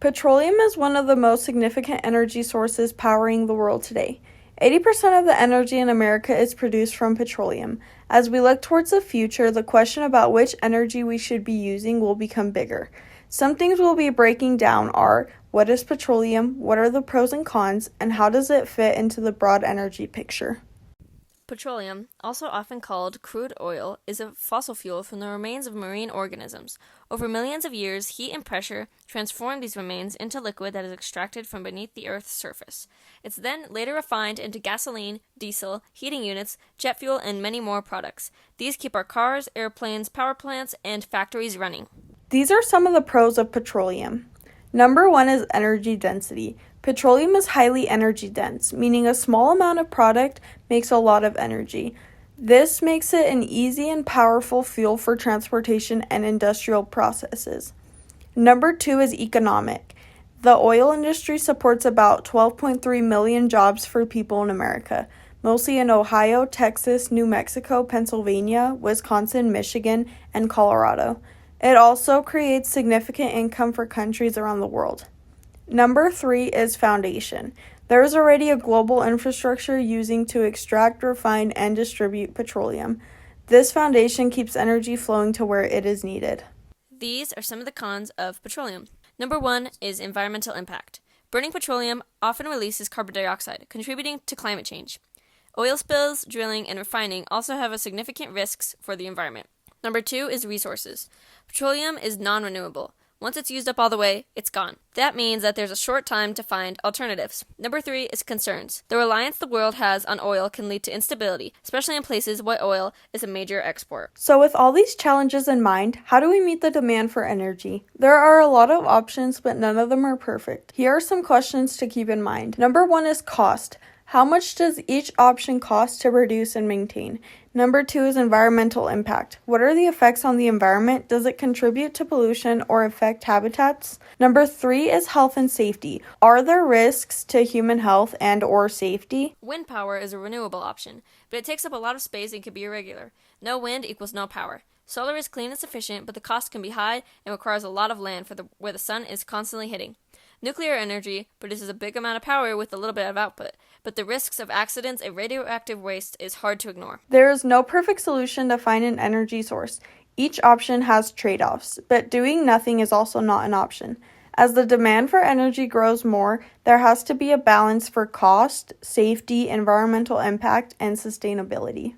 Petroleum is one of the most significant energy sources powering the world today. 80% of the energy in America is produced from petroleum. As we look towards the future, the question about which energy we should be using will become bigger. Some things we'll be breaking down are: what is petroleum, what are the pros and cons, and how does it fit into the broad energy picture? Petroleum, also often called crude oil, is a fossil fuel from the remains of marine organisms. Over millions of years, heat and pressure transform these remains into liquid that is extracted from beneath the Earth's surface. It's then later refined into gasoline, diesel, heating units, jet fuel, and many more products. These keep our cars, airplanes, power plants, and factories running. These are some of the pros of petroleum. Number 1 is energy density. Petroleum is highly energy dense, meaning a small amount of product makes a lot of energy. This makes it an easy and powerful fuel for transportation and industrial processes. Number 2 is economic. The oil industry supports about 12.3 million jobs for people in America, mostly in Ohio, Texas, New Mexico, Pennsylvania, Wisconsin, Michigan, and Colorado. It also creates significant income for countries around the world. Number 3 is foundation. There is already a global infrastructure using to extract, refine, and distribute petroleum. This foundation keeps energy flowing to where it is needed. These are some of the cons of petroleum. Number 1 is environmental impact. Burning petroleum often releases carbon dioxide, contributing to climate change. Oil spills, drilling, and refining also have significant risks for the environment. Number 2 is resources. Petroleum is non-renewable. Once it's used up all the way, it's gone. That means that there's a short time to find alternatives. Number 3 is concerns. The reliance the world has on oil can lead to instability, especially in places where oil is a major export. So with all these challenges in mind, how do we meet the demand for energy? There are a lot of options, but none of them are perfect. Here are some questions to keep in mind. Number 1 is cost. How much does each option cost to produce and maintain? Number 2 is environmental impact. What are the effects on the environment? Does it contribute to pollution or affect habitats? Number 3 is health and safety. Are there risks to human health and or safety? Wind power is a renewable option, but it takes up a lot of space and can be irregular. No wind equals no power. Solar is clean and sufficient, but the cost can be high and requires a lot of land where the sun is constantly hitting. Nuclear energy produces a big amount of power with a little bit of output, but the risks of accidents and radioactive waste is hard to ignore. There is no perfect solution to find an energy source. Each option has trade-offs, but doing nothing is also not an option. As the demand for energy grows more, there has to be a balance for cost, safety, environmental impact, and sustainability.